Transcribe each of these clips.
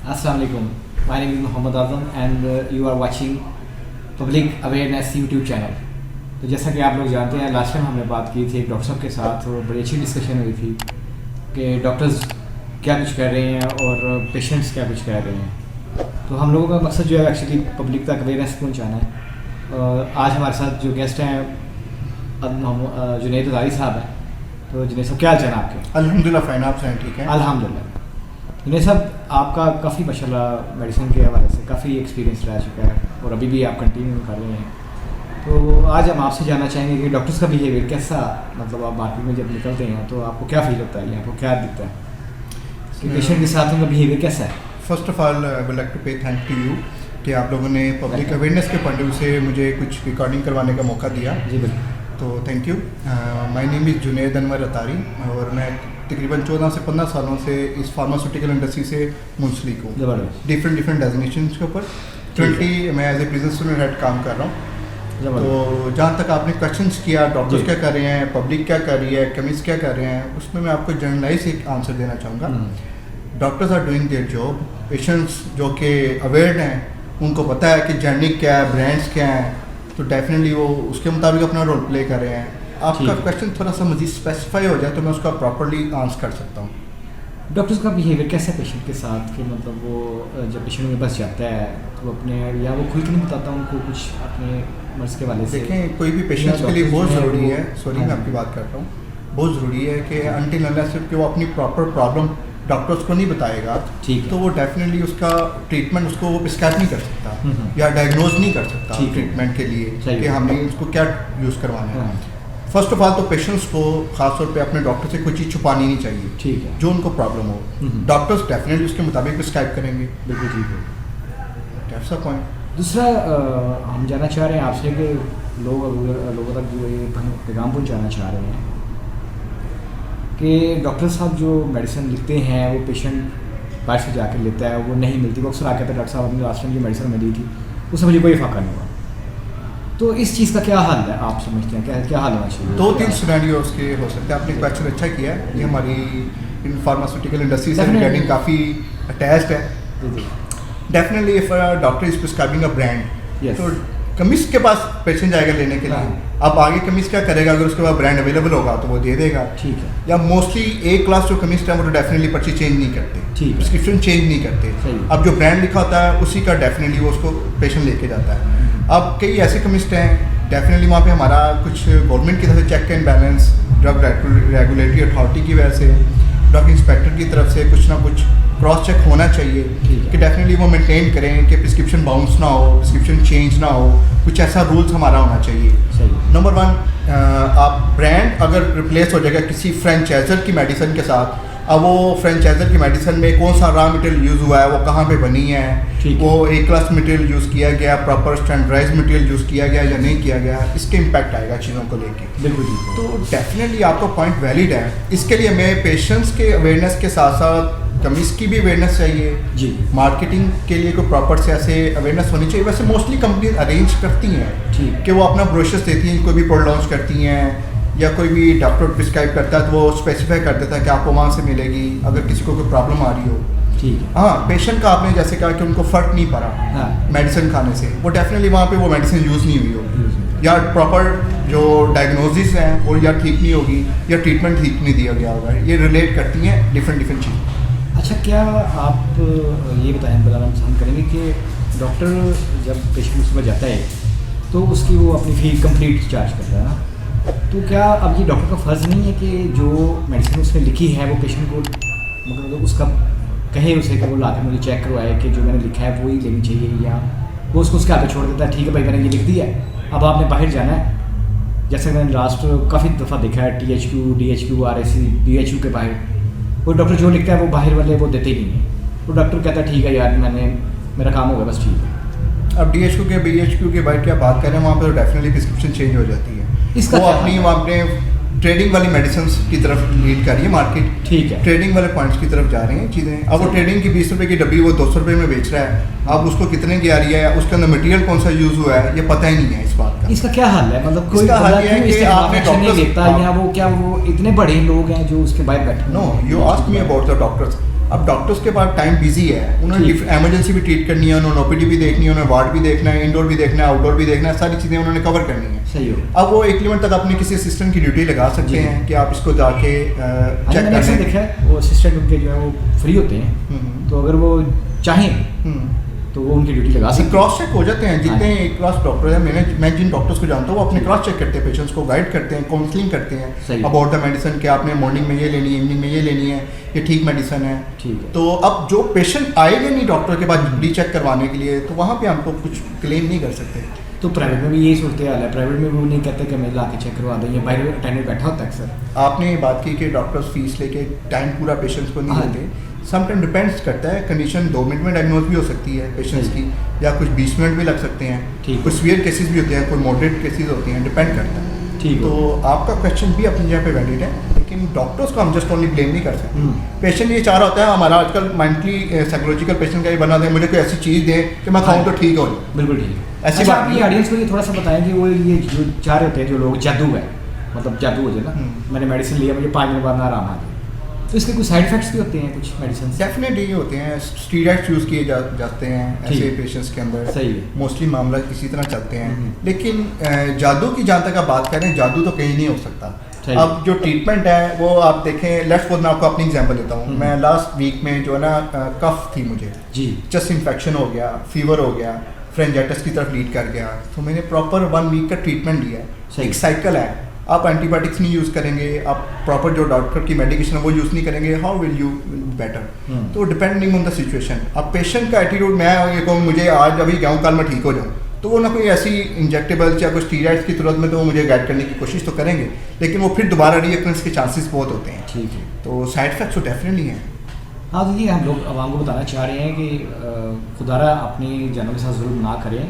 Assalamu alaikum. My name is Muhammad Azam and you are watching Public Awareness YouTube channel. तो जैसा कि आप लोग जानते हैं, लास्ट टाइम हमने बात की थी एक डॉक्टर साहब के साथ और बड़ी अच्छी डिस्कशन हुई थी कि डॉक्टर्स क्या कुछ कह रहे हैं और पेशेंट्स क्या कुछ कह रहे हैं। तो हम लोगों का मकसद जो है एक्चुअली पब्लिक तक अवेयरनेस पहुँचाना है। आज हमारे साथ जो गेस्ट हैं जुनैद अज़ारी साहब हैं। तो जुनैद साहब क्या हाल चाल है आपके? अल्हम्दुलिल्लाह फ़ाइन, आप हैं? ठीक है अल्हम्दुलिल्लाह। जुनैद साहब, आपका काफ़ी माशाल्लाह मेडिसिन के हवाले से काफ़ी एक्सपीरियंस रह चुका है और अभी भी आप कंटिन्यू कर रहे हैं। तो आज हम आपसे जानना चाहेंगे कि डॉक्टर्स का बिहेवियर कैसा, मतलब आप मार्केट में जब निकलते हैं तो आपको क्या फील होता है, आपको क्या दिखता है कि पेशेंट के साथ उनका बिहेवियर कैसा है? First of all I would like to pay thank to you कि आप लोगों ने पब्लिक अवेयरनेस के पॉइंट ऑफ व्यू से मुझे कुछ रिकॉर्डिंग करवाने का मौका दिया। जी बिल्कुल। तो thank you. My name is Junaid Anwar Attari और मैं तकरीबन 14 से 15 सालों से इस फार्मास्यूटिकल इंडस्ट्री से मुंसलिक हूँ, डिफरेंट डेजिग्नेशंस के ऊपर। करंटली मैं as a business student head काम कर रहा हूँ। तो जहाँ तक आपने क्वेश्चंस किया डॉक्टर्स क्या कर रहे हैं, पब्लिक क्या कर रही है, केमिस्ट क्या कर रहे हैं, उसमें मैं आपको जनरलाइज एक आंसर देना चाहूँगा। Doctors are doing their job. Patients जो कि अवेयर हैं उनको पता है कि जेनेरिक क्या है, ब्रांड्स क्या हैं, तो डेफिनेटली वो उसके मुताबिक अपना रोल प्ले कर रहे हैं। आपका क्वेश्चन थोड़ा सा मज़ीद स्पेसिफाई हो जाए तो मैं उसका प्रॉपर्ली आंसर कर सकता हूँ। डॉक्टर्स का बिहेवियर कैसा है पेशेंट के साथ कि मतलब वो जब पेशेंट में बस जाता है तो वो अपने या वो खुल के नहीं बताता उनको कुछ अपने मर्ज के वाले से? देखें, कोई भी पेशेंट्स के लिए बहुत ज़रूरी है, सॉरी मैं आपकी बात कर रहा हूँ, बहुत ज़रूरी है कि अनटिल अनलेस कि वो अपनी प्रॉपर प्रॉब्लम डॉक्टर्स को नहीं बताएगा तो वो डेफिनेटली उसका ट्रीटमेंट उसको वो प्रिस्क्राइब नहीं कर सकता या डायग्नोज नहीं कर सकता ट्रीटमेंट के लिए कि हमने उसको क्या यूज़ करवाना है। फर्स्ट ऑफ ऑल तो पेशेंट्स को खासतौर पे अपने डॉक्टर से कोई चीज़ छुपानी नहीं चाहिए। ठीक है। जो उनको प्रॉब्लम हो डॉक्टर्स डेफिनेटली उसके मुताबिक प्रिस्क्राइब करेंगे। बिल्कुल ठीक है। That's a point. दूसरा हम जानना चाह रहे हैं आपसे कि लोगों तक जो ये पैगाम पहुँचाना चाह रहे हैं कि डॉक्टर साहब जो मेडिसिन लिखते हैं वो पेशेंट बाहर से जाकर लेता है, वो नहीं मिलती। वो अक्सर आके कहता है डॉक्टर साहब अपनी लास्ट टाइम जो मेडिसिन में दी थी उससे मुझे कोई फ़ायदा नहीं हुआ। तो इस चीज़ का क्या हाल है, आप समझते हैं क्या हाल होना चाहिए? 2-3 सिनेरियोज के हो सकते हैं। आपने क्वेश्चन अच्छा किया है। ये हमारी इन फार्मास्यूटिकल इंडस्ट्री से रिगार्डिंग काफ़ी अटैच्ड है। Definitely if doctor is prescribing a brand तो केमिस्ट के पास पेशेंट जाएगा लेने के लिए। अब आगे केमिस्ट क्या करेगा, अगर उसके पास ब्रांड अवेलेबल होगा तो वो दे देगा। ठीक है। या मोस्टली ए क्लास जो केमिस्ट है वो तो डेफिनेटली पर्ची चेंज नहीं करते, प्रिस्क्रिप्शन चेंज नहीं करते। अब जो ब्रांड लिखा होता है उसी का डेफिनेटली वो उसको पेशेंट लेके जाता है। अब कई ऐसे केमिस्ट हैं डेफिनेटली वहाँ पे हमारा कुछ गवर्नमेंट की तरफ से check and balance, drug regulatory authority की वजह से, ड्रग इंस्पेक्टर की तरफ से कुछ ना कुछ क्रॉस चेक होना चाहिए कि डेफिनेटली वो मेंटेन करें कि प्रिस्क्रिप्शन बाउंस ना हो, प्रिस्क्रिप्शन चेंज ना हो, कुछ ऐसा रूल्स हमारा होना चाहिए। नंबर 1, आप ब्रांड अगर रिप्लेस हो जाएगा किसी फ्रेंचाइजर की मेडिसिन के साथ, अब वो फ्रेंचाइजर की मेडिसिन में कौन सा रॉ मटेरियल यूज़ हुआ है, वो कहाँ पे बनी है, वो ए क्लास मटेरियल यूज़ किया गया, प्रॉपर स्टैंडर्डाइज मटेरियल यूज़ किया गया या नहीं किया गया, इसके इम्पैक्ट आएगा चीज़ों को लेके। बिल्कुल। तो डेफिनेटली आपका पॉइंट वैलिड है। इसके लिए मैं पेशेंट्स के अवेयरनेस के साथ साथ केमिस्ट की भी अवेयरनेस चाहिए जी। मार्केटिंग के लिए कोई प्रॉपर से ऐसे अवेयरनेस होनी चाहिए। वैसे मोस्टली कंपनीज अरेंज करती हैं कि वो अपना ब्रोशर्स देती हैं, कोई भी प्रोडक्ट लॉन्च करती हैं या कोई भी डॉक्टर प्रिस्क्राइब करता है तो वो स्पेसिफाई कर देता है कि आपको वहाँ से मिलेगी अगर किसी को कोई प्रॉब्लम आ रही हो। ठीक है। हाँ, पेशेंट का आपने जैसे कहा कि उनको फ़र्क नहीं पड़ा मेडिसिन खाने से, वो डेफिनेटली वहाँ पे वो मेडिसिन यूज़ नहीं हुई होगी या प्रॉपर जो डायग्नोसिस है वो या ठीक नहीं होगी या ट्रीटमेंट ठीक नहीं दिया गया होगा। ये रिलेट करती हैं डिफरेंट चीज़ें। अच्छा, क्या आप ये बताना पसंद करेंगे कि डॉक्टर जब पेशेंट उसमें जाता है तो उसकी वो अपनी फी कंप्लीट चार्ज करता है ना, तो क्या अब ये डॉक्टर का फ़र्ज़ नहीं है कि जो मेडिसिन उसने लिखी है वो पेशेंट को मतलब उसका कहे उसे कि वो ला के मुझे चेक करवाए कि जो मैंने लिखा है वो ही लेनी चाहिए, या वो उसको उसके हाथ पे छोड़ देता है, ठीक है भाई मैंने ये लिख दिया है अब आपने बाहर जाना है। जैसे मैंने लास्ट काफ़ी दफ़ा देखा है THQ, DHQ, RSC, BHU के बाहर वो डॉक्टर जो लिखता है वो बाहर वाले वो देते ही नहीं है। वो डॉक्टर कहता है ठीक है यार मेरा काम होगा बस, ठीक है। अब DHQ के BHQ के बाहर क्या बात करें, वहाँ पर डेफिनेटली प्रिस्क्रिप्शन चेंज हो जाती है। इसका वो अपनी वहाँ पे ट्रेडिंग वाली मेडिसिन की तरफ लीड कर रही है मार्केट। ठीक है। ट्रेडिंग वाले पॉइंट्स की तरफ जा रही हैं चीज़ें। अब वो ट्रेडिंग की 20 रुपये की डब्बी वो 200 रुपये में बेच रहा है, अब उसको कितने की आ रही है, उसके अंदर मटेरियल कौन सा यूज़ हुआ है ये पता ही नहीं है इस बात का। इसका क्या हल है, मतलब इसका हल ये है कि आपने डॉक्टर देखता है या वो क्या वो इतने बड़े लोग हैं जो उसके बाहर बैठे? No, you ask me about the doctors. अब डॉक्टर्स के पास टाइम बिजी है, उन्होंने एमरजेंसी भी ट्रीट करनी है, उन्होंने ओपीडी भी देखनी है, उन्होंने वार्ड भी देखना है, इंडोर भी देखना है, आउटडोर भी देखना है, सारी चीज़ें उन्होंने कवर करनी है। सही हो। अब वो एक लिमिट तक अपने किसी असिस्टेंट की ड्यूटी लगा सकते हैं कि आप इसको जाके चेक मैंने देखा है वो असिस्टेंट उनके जो है वो फ्री होते हैं, तो अगर वो चाहें तो वो उनकी ड्यूटी लगा सकते। क्रॉस चेक हो जाते हैं जितने एक क्रॉस डॉक्टर हैं, मैं जिन डॉक्टर्स को जानता हूँ वो अपने क्रॉस चेक करते हैं, पेशेंट्स को गाइड करते हैं, काउंसलिंग करते हैं अबाउट द मेडिसिन कि आपने मॉर्निंग में ये लेनी है, इवनिंग में ये लेनी है, ये ठीक मेडिसिन है। ठीक है। तो अब जो पेशेंट आएगा नहीं डॉक्टर के पास रीचेक करवाने के लिए, तो वहाँ पे हमको कुछ क्लेम नहीं कर सकते। तो प्राइवेट में भी यही सूरत हाल है, प्राइवेट में भी वो नहीं कहते कि मैं ला के चेक करवा दें, बाहर अटेंडेंट बैठा होता है सर। आपने ये बात की कि डॉक्टर्स फीस लेके टाइम पूरा पेशेंट्स को नहीं देते, सम टाइम डिपेंड्स करता है, कंडीशन 2 मिनट में डायग्नोज भी हो सकती है पेशेंट्स की, या कुछ 20 मिनट भी लग सकते हैं, कुछ सीवियर केसेस भी होते हैं, कोई मॉडरेट केसेस होते हैं, डिपेंड करता है। ठीक। तो आपका क्वेश्चन भी अपनी जगह पे वैलिड है, लेकिन डॉक्टर्स को हम जस्ट ओनली ब्लेम नहीं कर सकते। पेशेंट ये चाह रहा होता है, हमारा आजकल मेंटली साइकोलॉजिकल पेशेंट का ये बना दें, मुझे कोई ऐसी चीज़ दें कि मैं खाऊं तो ठीक हो जाए। बिल्कुल ठीक है। ऐसी अच्छा, बात आप ये ऑडियंस को ये थोड़ा सा बताएं कि वो ये जो चाह रहे होते हैं जो लोग जादू है, मतलब जादू हो जाए ना, मैंने मेडिसिन लिया मुझे 5 मिनट बाद ना आराम आ गया, तो इसके कुछ साइड इफेक्ट्स भी होते हैं कुछ मेडिसिन? डेफिनेटली होते हैं, स्टीरॉइड्स यूज़ किए जाते हैं ऐसे पेशेंट्स के अंदर। सही है। मोस्टली मामला इसी तरह चलते हैं, लेकिन जादू की जहाँ तक आप बात करें, जादू तो कहीं नहीं हो सकता। अब जो ट्रीटमेंट है वो आप देखें, लेट्स सपोज मैं आपको अपनी एग्जांपल देता हूँ। मैं लास्ट वीक में जो है ना कफ थी मुझे जी, चेस्ट इन्फेक्शन हो गया, फीवर हो गया, फ्रेंजाइटिस की तरफ लीड कर गया, तो मैंने प्रॉपर 1 वीक का ट्रीटमेंट लिया। एक साइकिल है, आप एंटीबायोटिक्स नहीं यूज़ करेंगे, आप प्रॉपर जो डॉक्टर की मेडिकेशन है वो यूज़ नहीं करेंगे, हाउ विल यू बेटर? तो डिपेंडिंग ऑन द सिचुएशन। अब पेशेंट का एटीट्यूड, मैं ये कहूँ मुझे आज अभी जाऊँ कल मैं ठीक हो जाऊँ, तो वो ना कोई ऐसी इंजेक्टेबल्स या कोई स्टीरॉइड्स की तुरंत में तो वो मुझे गाइड करने की कोशिश तो करेंगे, लेकिन वो फिर दोबारा रीअकरेंस के चांसेस बहुत होते हैं। ठीक है। तो साइड इफेक्ट्स तो डेफिनेटली हैं। हाँ, तो ये हम लोग आवाम को बताना चाह रहे हैं कि खुदारा अपनी जानों के साथ जुल्म ना करें।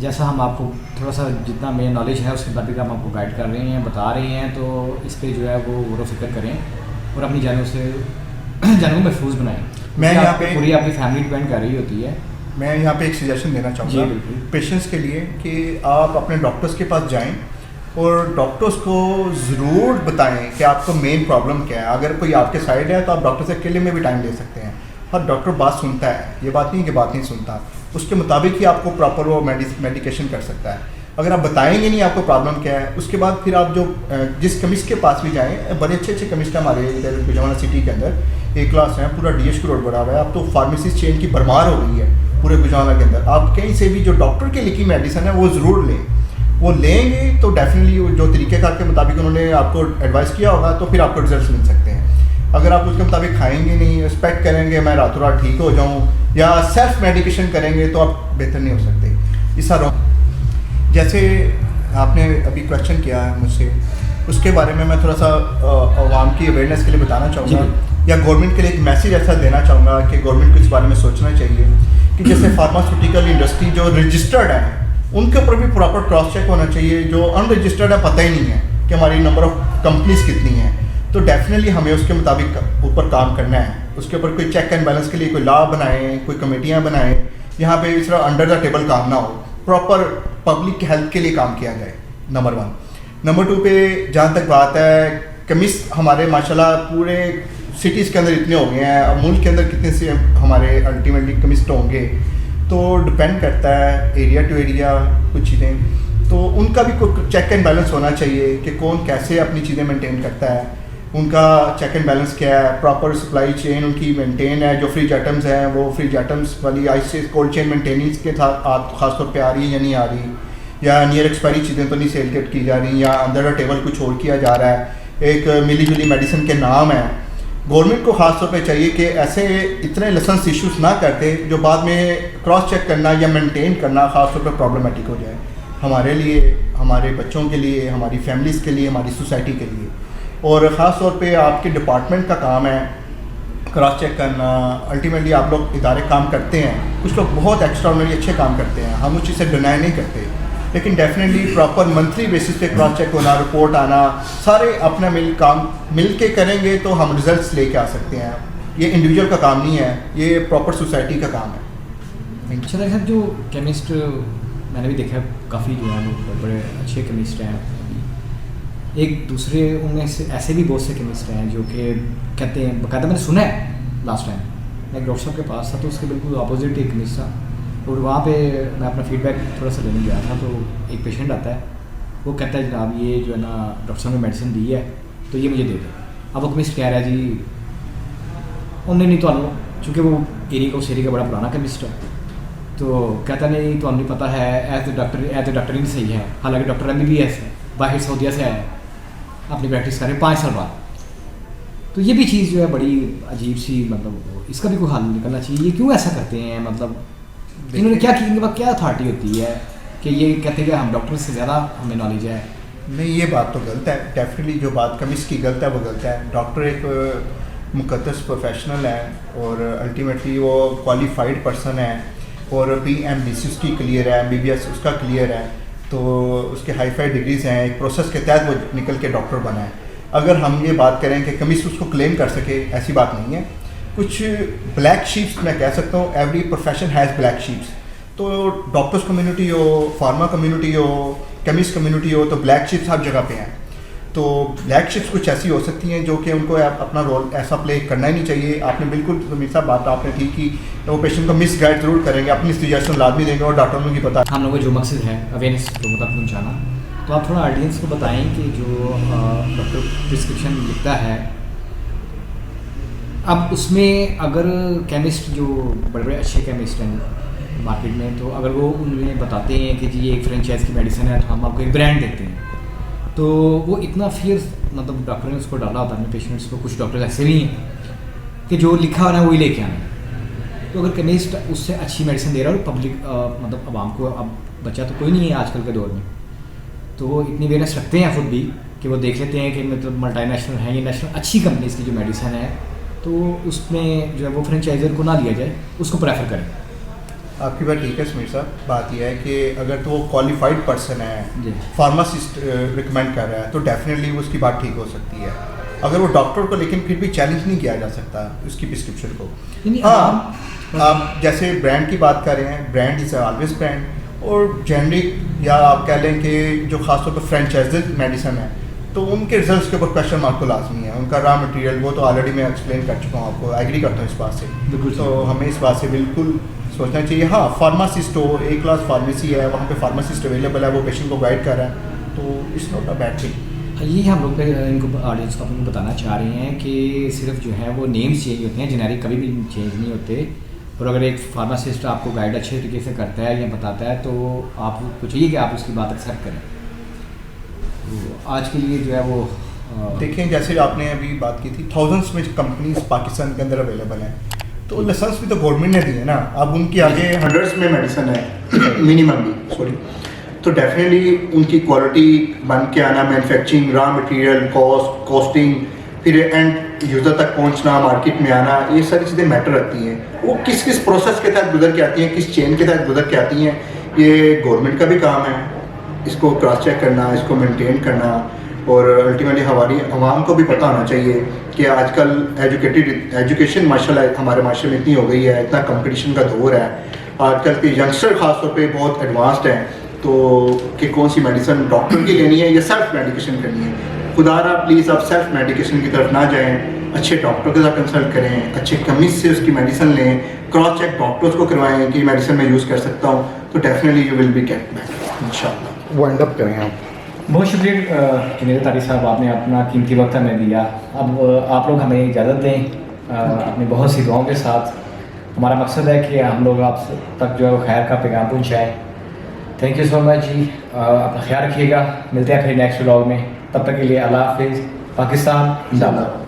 जैसा हम आपको थोड़ा सा जितना मेन नॉलेज है उसके मुताबिक हम आपको गाइड कर रहे हैं, बता रहे हैं, तो इस पर जो है वो गौर व फिक्र करें और अपनी जानों से जानों को महफूज बनाएं। मैं यहाँ पे पूरी अपनी फैमिली डिपेंड कर रही होती है। मैं यहाँ पे एक सजेशन देना चाहूँगा पेशेंट्स के लिए कि आप अपने डॉक्टर्स के पास जाएं और डॉक्टर्स को ज़रूर बताएं कि आपको मेन प्रॉब्लम क्या है। अगर कोई आपके साइड है तो आप डॉक्टर से अकेले में भी टाइम ले सकते हैं, और डॉक्टर बात सुनता है, ये बात नहीं कि बात नहीं सुनता, उसके मुताबिक ही आपको प्रॉपर वो मेडिकेशन कर सकता है। अगर आप बताएंगे नहीं आपको प्रॉब्लम क्या है, उसके बाद फिर आप जो जिस केमिस्ट के पास भी जाएँ, बड़े अच्छे अच्छे केमिस्ट हैं हमारे इधर गुजरावाला सिटी के अंदर, एक क्लास है, पूरा DHQ रोड बना हुआ है। अब तो फार्मेसी चेन की भरमार हो गई है पूरे गुजरावाला के अंदर। आप कहीं से भी जो डॉक्टर की लिखी मेडिसिन है वो ज़रूर लें, वो लेंगे तो डेफिनेटली जो तरीक़ेकार के मुताबिक उन्होंने आपको एडवाइस किया होगा तो फिर आपको रिजल्ट मिल सकते हैं। अगर आप उसके मुताबिक खाएंगे नहीं, एक्सपेक्ट करेंगे मैं रातों रात ठीक हो जाऊँ, या सेल्फ मेडिकेशन करेंगे, तो आप बेहतर नहीं हो सकते। इस तरह जैसे आपने अभी क्वेश्चन किया है मुझसे, उसके बारे में मैं थोड़ा सा आवाम की अवेयरनेस के लिए बताना चाहूँगा, या गवर्नमेंट के लिए एक मैसेज ऐसा देना चाहूँगा कि गवर्नमेंट को इस बारे में सोचना चाहिए कि जैसे फार्मास्यूटिकल इंडस्ट्री जो रजिस्टर्ड है उनके ऊपर भी प्रॉपर क्रॉस चेक होना चाहिए। जो अनरजिस्टर्ड है पता ही नहीं है कि हमारी नंबर ऑफ कंपनीज कितनी हैं, तो डेफिनेटली हमें उसके मुताबिक ऊपर काम करना है। उसके ऊपर कोई चेक एंड बैलेंस के लिए कोई लॉ बनाएं, कोई कमेटियाँ बनाएं, यहाँ पे इस तरह अंडर द टेबल काम ना हो, प्रॉपर पब्लिक हेल्थ के लिए काम किया जाए, नंबर 1। नंबर 2 पे जहाँ तक बात है, केमिस्ट हमारे माशाल्लाह पूरे सिटीज़ के अंदर इतने हो गए हैं, अब मुल्क के अंदर कितने से हमारे अल्टीमेटली केमिस्ट होंगे, तो डिपेंड करता है एरिया टू एरिया कुछ चीज़ें, तो उनका भी कोई चेक एंड बैलेंस होना चाहिए कि कौन कैसे अपनी चीज़ें मेंटेन करता है, उनका चेक एंड बैलेंस क्या है, प्रॉपर सप्लाई चेन उनकी मेंटेन है, जो फ्रिज आइटम्स हैं वो फ्रिज आइटम्स वाली आइस कोल्ड चेन मेंटेनेंस के साथ खासतौर पे आ रही है या नहीं आ रही, या नियर एक्सपायरी चीज़ें तो नहीं सेल की जा रही, या अंदर टेबल कुछ और किया जा रहा है। एक मिली जुली मेडिसिन के नाम है। गवर्नमेंट को खास तौर पे चाहिए कि ऐसे इतने लाइसेंस इश्यूज ना करते जो बाद में क्रॉस चेक करना या मेंटेन करना खास तौर पे प्रॉब्लमेटिक हो जाए, हमारे लिए, हमारे बच्चों के लिए, हमारी फैमिलीज़ के लिए, हमारी सोसाइटी के लिए। और ख़ास तौर पे आपके डिपार्टमेंट का काम है क्रॉस चेक करना। अल्टीमेटली आप लोग इदारे काम करते हैं, कुछ लोग बहुत एक्स्ट्राऑर्डिनरी अच्छे काम करते हैं, हम उस चीज़ से डिनाई नहीं करते, लेकिन डेफिनेटली प्रॉपर मंथली बेसिस पे क्रॉस चेक होना, रिपोर्ट आना, सारे अपना मिल के करेंगे तो हम रिजल्ट्स लेके आ सकते हैं। ये इंडिविजुअल का काम नहीं है, ये प्रॉपर सोसाइटी का काम है। अच्छा डॉक्टर साहब, जो केमिस्ट मैंने भी देखा काफ़ी जो है वो बड़े अच्छे केमिस्ट हैं, एक दूसरे उनमें से ऐसे भी बहुत से केमिस्ट हैं जो कि कहते हैं, बाकायदा मैंने सुना है लास्ट टाइम मैं एक डॉक्टर साहब के पास था, तो उसके बिल्कुल अपोजिट एक केमिस्ट था, और वहाँ पे मैं अपना फीडबैक थोड़ा सा लेने गया था। तो एक पेशेंट आता है, वो कहता है जनाब ये जो है ना डॉक्टर साहब ने मेडिसिन दी है तो ये मुझे दे दो। अब वो केमिस्ट कह रहा है जी उन्हें नहीं, तो चूँकि वो एरिया का उस एरिया का बड़ा पुराना केमिस्ट है, तो कहता नहीं तो नहीं पता है, एज ए डॉक्टर ही सही है। हालांकि डॉक्टर MBBS है, बाहर सऊदीया से आया है, अपनी प्रैक्टिस करें 5 साल बाद। तो ये भी चीज़ जो है बड़ी अजीब सी, मतलब इसका भी कोई हल निकलना चाहिए। ये क्यों ऐसा करते हैं, मतलब इन्होंने क्या की, इनके पास क्या अथॉरिटी होती है कि ये कहते हैं कि हम डॉक्टर से ज़्यादा हमें नॉलेज है? नहीं, ये बात तो गलत है। डेफिनेटली जो बात केमिस्ट की गलत है वो गलत है। डॉक्टर एक मुकद्दस प्रोफेशनल है और अल्टीमेटली वो क्वालिफाइड पर्सन है, और PMDC उसकी क्लियर है, MBBS उसका क्लियर है, तो उसके हाई-फाई डिग्रीज़ हैं, एक प्रोसेस के तहत वो निकल के डॉक्टर बना है। अगर हम ये बात करें कि केमिस्ट उसको क्लेम कर सके, ऐसी बात नहीं है। कुछ ब्लैक शीप्स मैं कह सकता हूँ, every profession has black sheeps. तो डॉक्टर्स कम्युनिटी हो, फार्मा कम्युनिटी हो, केमिस्ट कम्युनिटी हो, तो ब्लैक शीप्स हर जगह पे हैं। तो ब्लैक शिप्स कुछ ऐसी हो सकती हैं जो कि उनको अपना रोल ऐसा प्ले करना ही नहीं चाहिए। आपने बिल्कुल समीर साहब बात आपने ठीक की, वो पेशेंट को मिस गाइड ज़रूर करेंगे, अपनी सजेशन लाजमी देंगे, और डॉक्टरों को पता हम लोगों का जो मकसद है अवेयरनेस लोगों तक पहुँचाना। तो आप थोड़ा ऑडियंस को बताएं कि जो डॉक्टर प्रिस्क्रिप्शन लिखता है, अब उसमें अगर केमिस्ट जो बड़े बड़े अच्छे केमिस्ट हैं मार्केट में, तो अगर वो उन्हें बताते हैं कि जी ये एक फ्रेंचाइज की मेडिसिन है, तो हम आपको एक ब्रांड देते हैं, तो वो इतना फियर मतलब डॉक्टर ने उसको डाला होता है अपने पेशेंट्स को। कुछ डॉक्टर ऐसे भी हैं कि जो लिखा हो रहा है वही लेके आना। तो अगर केमिस्ट उससे अच्छी मेडिसिन दे रहा है और पब्लिक मतलब आवाम को, अब बच्चा तो कोई नहीं है आजकल के दौर में, तो वो इतनी अवेयरनेस रखते हैं खुद भी कि वो देख लेते हैं कि मतलब मल्टीनेशनल है या नेशनल अच्छी कंपनीज़ की जो मेडिसिन है, तो उसमें जो है वो फ्रेंचाइजर को ना दिया जाए, उसको प्रेफर करें। आपकी बात ठीक है समीर साहब। बात यह है कि अगर तो वो क्वालिफाइड पर्सन है, फार्मासिस्ट रिकमेंड कर रहा है, तो डेफिनेटली उसकी बात ठीक हो सकती है। अगर वो डॉक्टर को लेकिन फिर भी चैलेंज नहीं किया जा सकता उसकी प्रिस्क्रिप्शन को। हाँ, आप जैसे ब्रांड की बात कर रहे हैं, ब्रांड इज़ ऑलवेज ब्रांड, और जेनरिक या आप कह लें कि जो खासतौर पर फ्रेंचाइज मेडिसिन है, तो उनके रिजल्ट्स के ऊपर क्वेश्चन मार्क तो लाजमी है। उनका रॉ मटेरियल वो तो ऑलरेडी मैं एक्सप्लेन कर चुका हूँ आपको, एग्री करता हूँ इस बात से। बिल्कुल, तो हमें इस बात से बिल्कुल सोचना चाहिए। हाँ, फार्मासिस्ट हो, A क्लास फार्मेसी है, वहाँ पे फार्मासिस्ट अवेलेबल है, वो पेशेंट को गाइड कर रहा है, तो it's not a bad thing. ये हम लोग इनको ऑडियंस को अपन बताना चाह रहे हैं कि सिर्फ जो है वो नेम्स चेंज होते हैं, जेनेरिक कभी भी चेंज नहीं होते। और अगर एक फार्मासिस्ट आपको गाइड अच्छे तरीके से करता है या बताता है, तो आपको चाहिए कि आप उसकी बात एक्सेप्ट करें। तो आज के लिए जो है वो देखें, जैसे आपने अभी बात की थी, थाउजेंड्स में कंपनीज पाकिस्तान के अंदर अवेलेबल हैं, तो लाइसेंस भी तो गवर्नमेंट ने दिए ना। अब उनके आगे हंड्रेड्स में मेडिसिन है मिनिमम भी, सॉरी, तो डेफिनेटली उनकी क्वालिटी बन के आना, मैन्युफैक्चरिंग, रॉ मटेरियल, कॉस्टिंग, फिर एंड यूज़र तक पहुंचना, मार्केट में आना, ये सारी चीज़ें मैटर रखती हैं। वो किस किस प्रोसेस के तहत गुजर के आती हैं, किस चेन के तहत गुजर के आती हैं, ये गवर्नमेंट का भी काम है इसको क्रॉस चेक करना, इसको मेंटेन करना। और अल्टीमेटली हमारी आवाम को भी पता होना चाहिए कि आजकल एजुकेशन माशाल्लाह हमारे माशरे में इतनी हो गई है, इतना कंपटीशन का दौर है, आजकल के यंगस्टर ख़ास तौर पे बहुत एडवांस्ड हैं, तो कि कौन सी मेडिसिन डॉक्टर की लेनी है या सेल्फ मेडिकेशन करनी है। खुदारा प्लीज़ आप सेल्फ मेडिकेशन की तरफ ना जाएँ, अच्छे डॉक्टर के साथ कंसल्ट करें, अच्छे केमिस्ट से उसकी मेडिसिन लें, क्रॉस चेक डॉक्टर्स को करवाएं कि मेडिसिन मैं यूज़ कर सकता हूँ, तो definitely you will be get back इंशाल्लाह। वाइंड अप करें आप। बहुत शुक्रिया जुनैद तारिक साहब, आपने अपना कीमती वक्त हमें दिया। अब आप लोग हमें इजाज़त दें अपनी बहुत सी दुआओं के साथ। हमारा मकसद है कि हम लोग आप तक जो है वो खैर का पैगाम पहुँचाएँ। थैंक यू सो मच जी, अपना ख्याल रखिएगा, मिलते हैं फिर नेक्स्ट व्लॉग में। तब तक के लिए अल्लाह हाफिज़, पाकिस्तान जिंदाबाद।